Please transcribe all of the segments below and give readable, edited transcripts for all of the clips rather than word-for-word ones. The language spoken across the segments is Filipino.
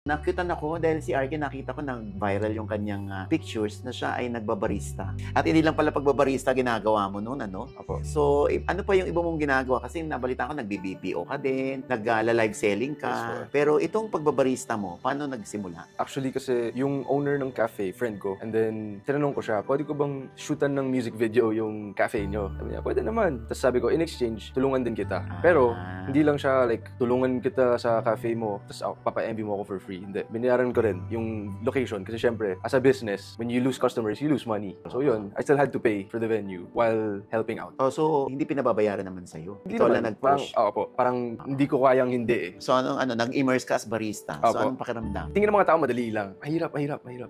Nakutan ako dahil si Arkin, nakita ko nag-viral yung kanyang pictures na siya ay nagbabarista. At hindi lang pala pagbabarista ginagawa mo noon, ano? Apo. So, ano pa yung iba mong ginagawa? Kasi nabalita ko nagbi-BPO ka din, nag-live selling ka. Yes, Pero itong pagbabarista mo, paano nagsimula? Actually, kasi yung owner ng cafe, friend ko, and then tinanong ko siya, pwede ko bang shootan ng music video yung cafe nyo? Sabi niya, pwede naman. Tapos sabi ko, in exchange, tulungan din kita. Pero, hindi lang siya like, tulungan kita sa cafe mo, tapos papa-MV mo ako for free. Hindi. Binayaran ko rin yung location. Kasi syempre, as a business, when you lose customers, you lose money. So yun, I still had to pay for the venue while helping out. Oh, so, hindi pinababayaran naman sa'yo? Hindi Ikaw naman. lang nag-push? Parang hindi ko kayang hindi eh. So, nag-immerse ka as barista? So, Opo. anong pakiramdam? Tingin ng mga tao madali lang. Mahirap.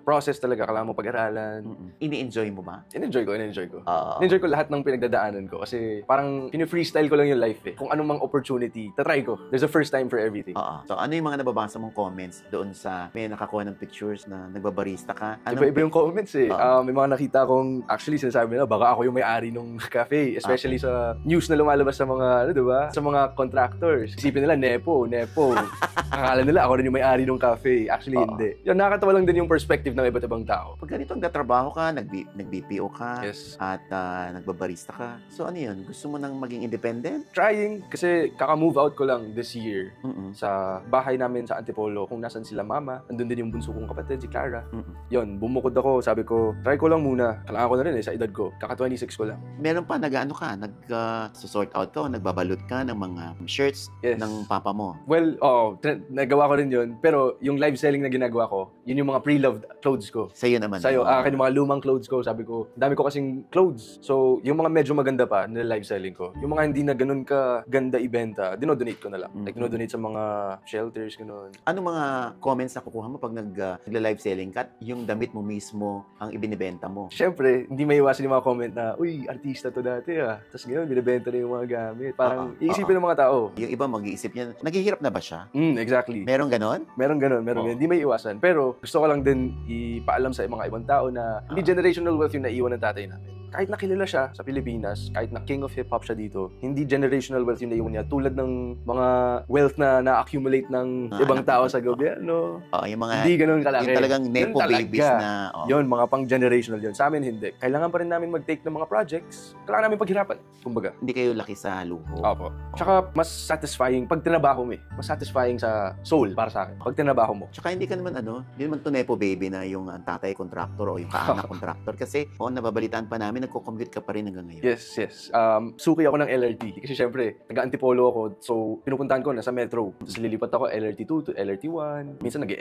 Process talaga. Kailangan mo pag-aralan. Ini-enjoy mo ba? In-enjoy ko. Oo. In-enjoy ko lahat ng pinagdadaanan ko. Kasi parang pinu-freestyle ko lang yung life eh. Kung anong mang opportunity, tatry ko. There's a first time for everything. Oo. So, ano yung mga nababasa mong comments doon sa may nakakuha ng pictures na nagbabarista ka? Iba-iba yung comments eh. Oo. May mga nakita akong actually sinasabi nila baka ako yung may-ari ng cafe. Especially sa news na lumalabas sa mga, diba? Sa mga contractors. Isipin nila, nepo. Akala nila ako rin yung may-ari ng cafe. Actually, hindi. Yun, nakakatawa lang din yung perspective ng iba't ibang tao. Pag ganito nagtatrabaho ka, nag-BPO ka, Yes. at nagbabarista ka. So, ano yun? Gusto mo nang maging independent? Trying, kasi kaka-move out ko lang this year Mm-mm. sa bahay namin sa Antipolo kung nasan sila mama. Andun din yung bunso kong kapatid, si Clara. Mm-mm. Yun, bumukod ako. Sabi ko, try ko lang muna. Kailangan ko na rin sa edad ko. Kaka-26 ko lang. Meron pa, nag-sort out ka o nagbabalot ka ng mga shirts Yes. ng papa mo. Well, nagawa ko rin yun. Pero yung live selling na ginagawa ko, yun yung mga pre-loved clothes ko. Sa'yo naman. Sa'yo, akin yung mga lumang clothes ko, sabi ko, dami ko kasing clothes. So, yung mga medyo maganda pa na live selling ko, yung mga hindi na ganun ka ganda ibenta, dinodonate ko na lang. Like, dinodonate sa mga shelters, ganun. Anong mga comments na kukuha mo pag nagla-live selling ka at yung damit mo mismo ang ibinibenta mo? Siyempre, hindi maiwasan yung mga comment na, uy, artista to dati ah. Tapos ngayon, binibenta na yung mga gamit. Parang, iisipin ng mga tao. Yung iba mag-iisip niya, naghihirap na ba siya? Exactly. Meron ganon? Meron ganun. Hindi may iwasan. Pero gusto ko lang din ipaalam sa mga ibang tao na hindi generational wealth yung naiwan ng tatay namin. Kahit nakilala siya sa Pilipinas, kahit na king of hip-hop siya dito, hindi generational wealth yung naiwan niya. Tulad ng mga wealth na na-accumulate ng ibang tao sa gobyerno. Yung mga, Hindi ganun kalaki. yung talagang nepo Yun babies talaga. na, Yun, mga pang-generational yun. Sa amin, hindi. Kailangan pa rin namin mag-take ng mga projects. Kailangan namin paghirapan, kumbaga. hindi kayo laki sa luho. Opo. Tsaka, mas satisfying pag tinabaho mo eh. Mas satisfying sa soul para sa akin. Pag tinabaho mo. Tsaka hindi ka naman hindi naman to nepo baby na yung tatay contractor o yung kaanak contractor. Kasi, nababalitaan pa namin, nagko-commute ka pa rin hanggang ngayon. Yes. Suki ako ng LRT. Kasi syempre, taga-Antipolo ako. So, pinupuntahan ko na sa metro. Tapos lilipat ako LRT2 to LRT1. Minsan nag